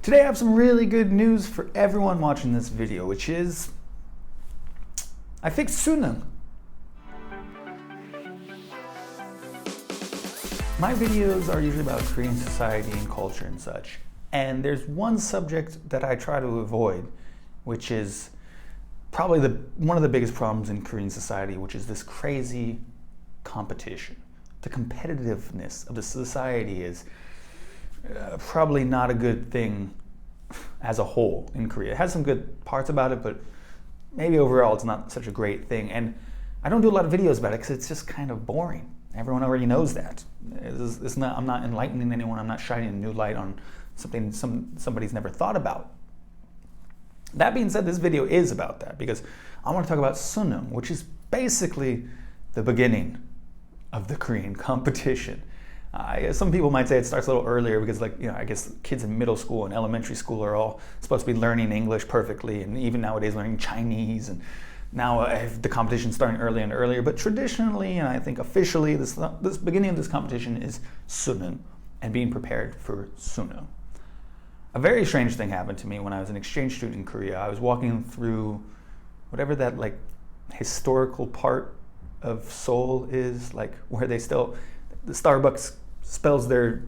Today I have some really good news for everyone watching this video, which is I fixed 수능. My videos are usually about Korean society and culture and such, and there's one subject that I try to avoid, which is probably one of the biggest problems in Korean society, which is this crazy competition. The competitiveness of the society is probably not a good thing as a whole in Korea. It has some good parts about it, but maybe overall it's not such a great thing. And I don't do a lot of videos about it because it's just kind of boring. Everyone already knows that. I'm not enlightening anyone. I'm not shining a new light on something somebody's never thought about. That being said, this video is about that because I want to talk about 수능, which is basically the beginning of the Korean competition. Some people might say it starts a little earlier because, I guess kids in middle school and elementary school are all supposed to be learning English perfectly, and even nowadays learning Chinese. And now the competition's starting earlier and earlier. But traditionally, and I think officially, this beginning of this competition is 수능 and being prepared for 수능. A very strange thing happened to me when I was an exchange student in Korea. I was walking through whatever that historical part of Seoul is, where they still, the Starbucks spells their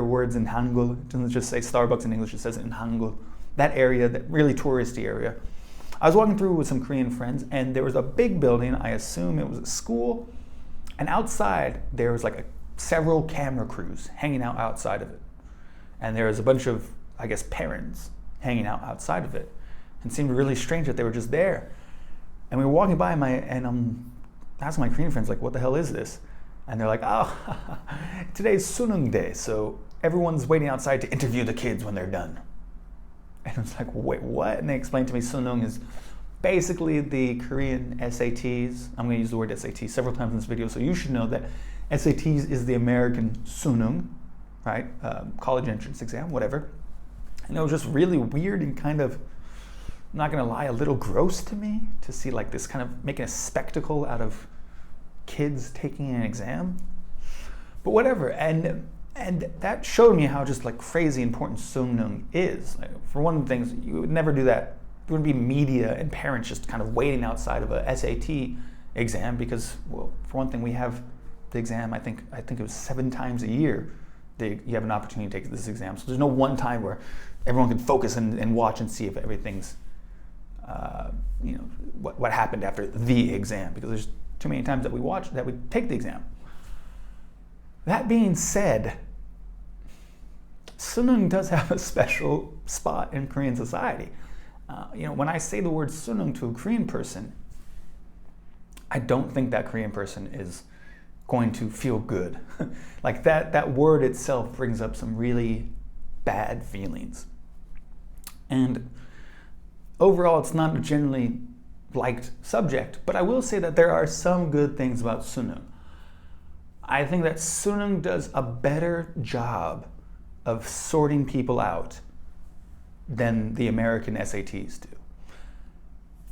words in Hangul. It doesn't just say Starbucks in English, it says it in Hangul. That area, that really touristy area. I was walking through with some Korean friends, and there was a big building. I assume it was a school, and outside there was several camera crews hanging out outside of it, and there was a bunch of, I guess, parents hanging out outside of it. And it seemed really strange that they were just there. And we were walking by, and I'm asking my Korean friends, what the hell is this? And they're like, oh, today's 수능 day, so everyone's waiting outside to interview the kids when they're done. And I was like, wait, what? And they explained to me 수능 is basically the Korean SATs. I'm going to use the word SAT several times in this video, so you should know that SATs is the American 수능, right? College entrance exam, whatever. And it was just really weird and kind of, I'm not going to lie, a little gross to me to see this kind of making a spectacle out of kids taking an exam. But whatever. And that showed me how just crazy important 수능 is. For one of the things, you would never do that. There wouldn't be media and parents just kind of waiting outside of a SAT exam because, well, for one thing, we have the exam, I think it was 7 times a year. You have an opportunity to take this exam. So there's no one time where everyone can focus and watch and see if everything's, what happened after the exam, because there's too many times that we take the exam. That being said, 수능 does have a special spot in Korean society. When I say the word 수능 to a Korean person, I don't think that Korean person is going to feel good. That word itself brings up some really bad feelings. And overall, it's not a generally liked subject, but I will say that there are some good things about 수능. I think that 수능 does a better job of sorting people out than the American SATs do.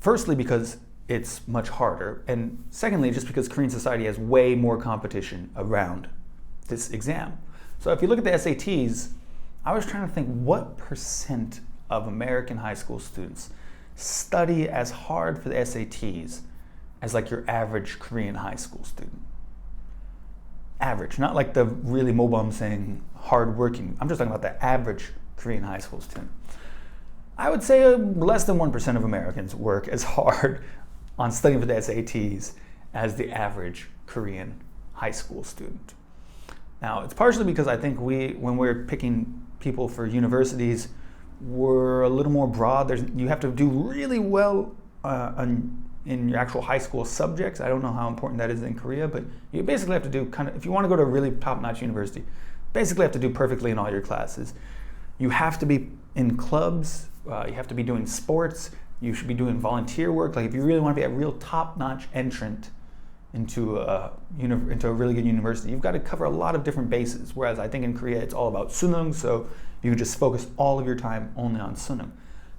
Firstly, because it's much harder, and secondly, just because Korean society has way more competition around this exam. So if you look at the SATs, I was trying to think what percent of American high school students study as hard for the SATs as your average Korean high school student. Average, not the really mobile saying hard-working. I'm just talking about the average Korean high school student. I would say less than 1% of Americans work as hard on studying for the SATs as the average Korean high school student. Now, it's partially because I think when we're picking people for universities, we're a little more broad. You have to do really well in your actual high school subjects. I don't know how important that is in Korea, but you basically have to do if you want to go to a really top-notch university, basically have to do perfectly in all your classes. You have to be in clubs, you have to be doing sports, you should be doing volunteer work. If you really want to be a real top-notch entrant into a really good university, you've got to cover a lot of different bases. Whereas I think in Korea it's all about 수능, so you can just focus all of your time only on 수능.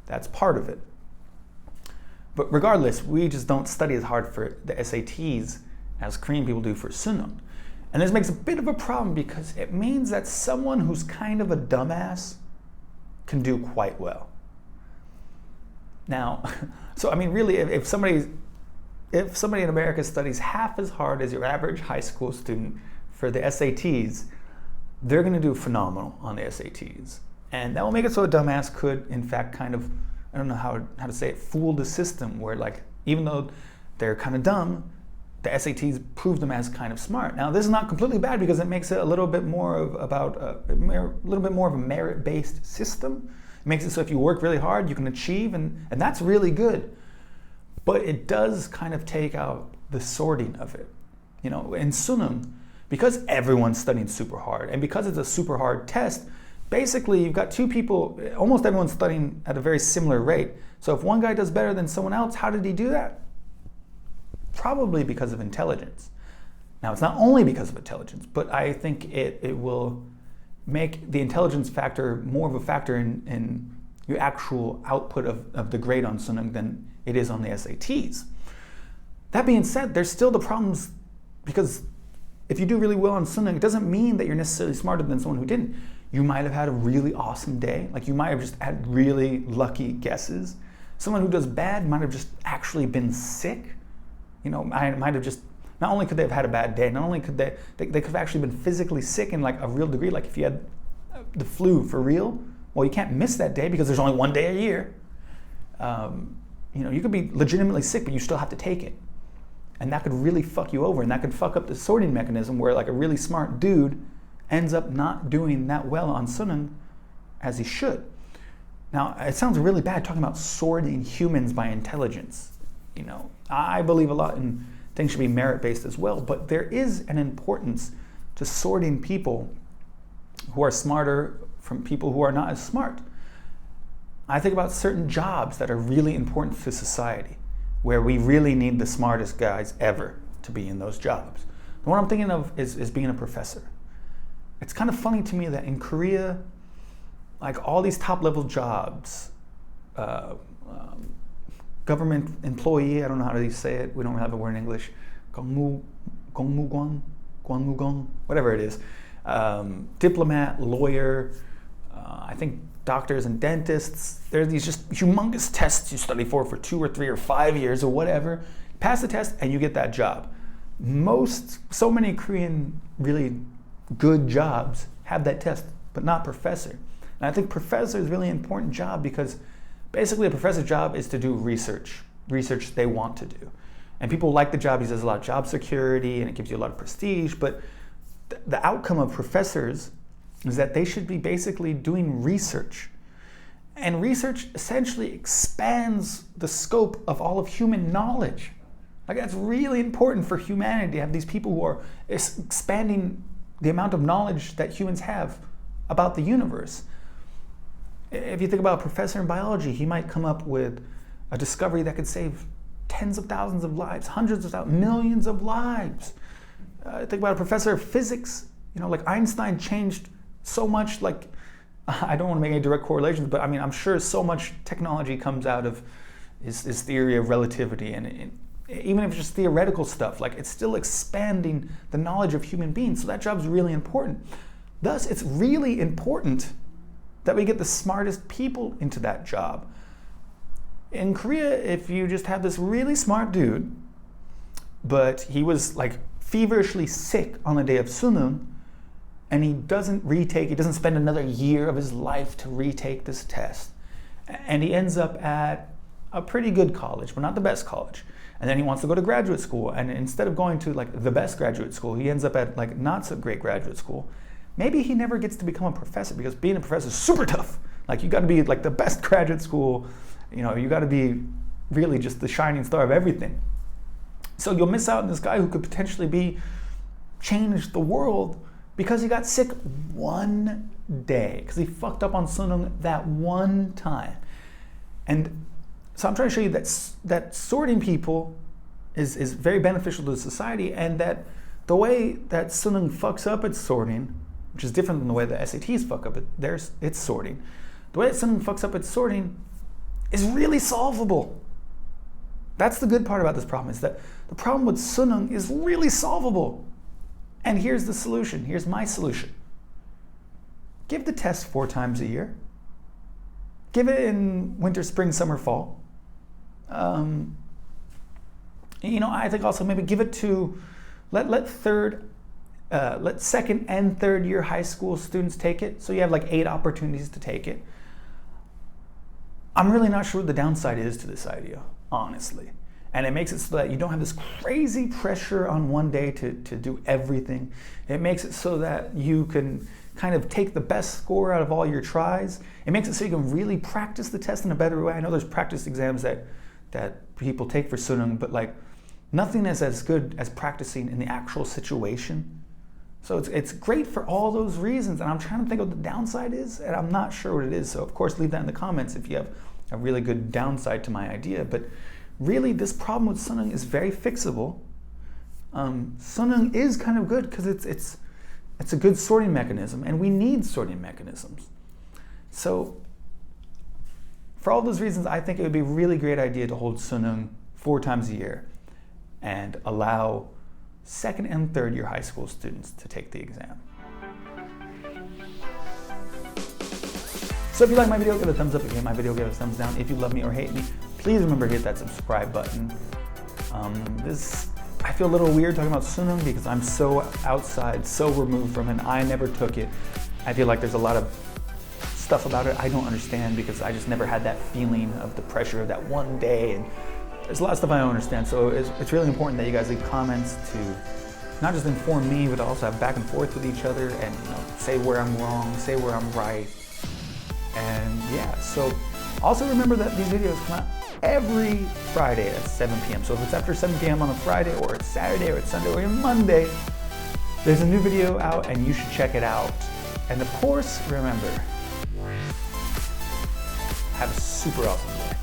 That's part of it. But regardless, we just don't study as hard for the SATs as Korean people do for 수능. And this makes a bit of a problem because it means that someone who's kind of a dumbass can do quite well. Now, so I mean, really, if somebody in America studies half as hard as your average high school student for the SATs, they're going to do phenomenal on the SATs. And that will make it so a dumbass could, in fact, kind of, I don't know how to say it, fool the system where, like, even though they're kind of dumb, the SATs prove them as kind of smart. Now, this is not completely bad because it makes it a little bit more of a little bit more of a merit-based system. It makes it so if you work really hard, you can achieve, and that's really good. But it does kind of take out the sorting of it. You know, in Suneung, because everyone's studying super hard, and because it's a super hard test, basically you've got two people, almost everyone's studying at a very similar rate. So if one guy does better than someone else, how did he do that? Probably because of intelligence. Now, it's not only because of intelligence, but I think it will make the intelligence factor more of a factor in your actual output of the grade on Suneung than it is on the SATs. That being said, there's still the problems, because if you do really well on Suneung, it doesn't mean that you're necessarily smarter than someone who didn't. You might have had a really awesome day. Like, you might have just had really lucky guesses. Someone who does bad might have just actually been sick. You know, might have just, not only could they have had a bad day, not only could they could have actually been physically sick in like a real degree. Like if you had the flu for real, well, you can't miss that day because there's only one day a year. You know, you could be legitimately sick, but you still have to take it. And that could really fuck you over, and that could fuck up the sorting mechanism where like a really smart dude ends up not doing that well on Suneung as he should. Now, it sounds really bad talking about sorting humans by intelligence. You know, I believe a lot in things should be merit-based as well, but there is an importance to sorting people who are smarter from people who are not as smart. I think about certain jobs that are really important to society, where we really need the smartest guys ever to be in those jobs. The one I'm thinking of is being a professor. It's kind of funny to me that in Korea, like all these top-level jobs, government employee, I don't know how to say it, we don't have a word in English, gongmugwon, whatever it is, diplomat, lawyer, I think doctors and dentists, there are these just humongous tests you study for 2 or 3 or 5 years or whatever. Pass the test and you get that job. So many Korean really good jobs have that test, but not professor. And I think professor is a really important job because basically a professor's job is to do research they want to do. And people like the job because there's a lot of job security and it gives you a lot of prestige, but the outcome of professors is that they should be basically doing research. And research essentially expands the scope of all of human knowledge. Like, that's really important for humanity to have these people who are expanding the amount of knowledge that humans have about the universe. If you think about a professor in biology, he might come up with a discovery that could save tens of thousands of lives, hundreds of thousands, millions of lives. Think about a professor of physics. You know, like Einstein changed so much, like, I don't want to make any direct correlations, but I mean, I'm sure so much technology comes out of his theory of relativity, and even if it's just theoretical stuff, like it's still expanding the knowledge of human beings. So that job's really important. Thus, it's really important that we get the smartest people into that job. In Korea, if you just have this really smart dude, but he was like feverishly sick on the day of Suneung, and he doesn't spend another year of his life to retake this test, and he ends up at a pretty good college, but not the best college. And then he wants to go to graduate school, and instead of going to like the best graduate school, he ends up at like not so great graduate school. Maybe he never gets to become a professor because being a professor is super tough. Like, you got to be like the best graduate school, you know, you got to be really just the shining star of everything. So you'll miss out on this guy who could potentially change the world because he got sick one day, because he fucked up on Suneung that one time. And so I'm trying to show you that sorting people is very beneficial to society, and that the way that Suneung fucks up its sorting, which is different than the way the SATs fuck up its sorting, the way that Suneung fucks up its sorting is really solvable. That's the good part about this problem, is that the problem with Suneung is really solvable. And here's the solution. Here's my solution. Give the test 4 times a year. give it in winter, spring, summer, fall. I think also maybe give it to, let second and third year high school students take it. So you have like 8 opportunities to take it. I'm really not sure what the downside is to this idea, honestly. And it makes it so that you don't have this crazy pressure on one day to do everything. It makes it so that you can kind of take the best score out of all your tries. It makes it so you can really practice the test in a better way. I know there's practice exams that people take for Sunung, but like nothing is as good as practicing in the actual situation. So it's great for all those reasons, and I'm trying to think what the downside is, and I'm not sure what it is. So of course leave that in the comments if you have a really good downside to my idea. But really, this problem with Sunung is very fixable. Sunung is kind of good because it's a good sorting mechanism, and we need sorting mechanisms. So for all those reasons, I think it would be a really great idea to hold Sunung 4 times a year and allow second and third year high school students to take the exam. So if you like my video, give it a thumbs up. If you hate my video, give it a thumbs down. If you love me or hate me, please remember to hit that subscribe button. I feel a little weird talking about Sunung because I'm so outside, so removed from it. I never took it. I feel like there's a lot of stuff about it I don't understand because I just never had that feeling of the pressure of that one day, and there's a lot of stuff I don't understand. So it's really important that you guys leave comments to not just inform me, but also have back and forth with each other and say where I'm wrong, say where I'm right. And yeah, so also remember that these videos come out every Friday at 7 p.m. So if it's after 7 p.m. on a Friday, or it's Saturday, or it's Sunday, or even Monday, there's a new video out and you should check it out. And of course, remember, have a super awesome day.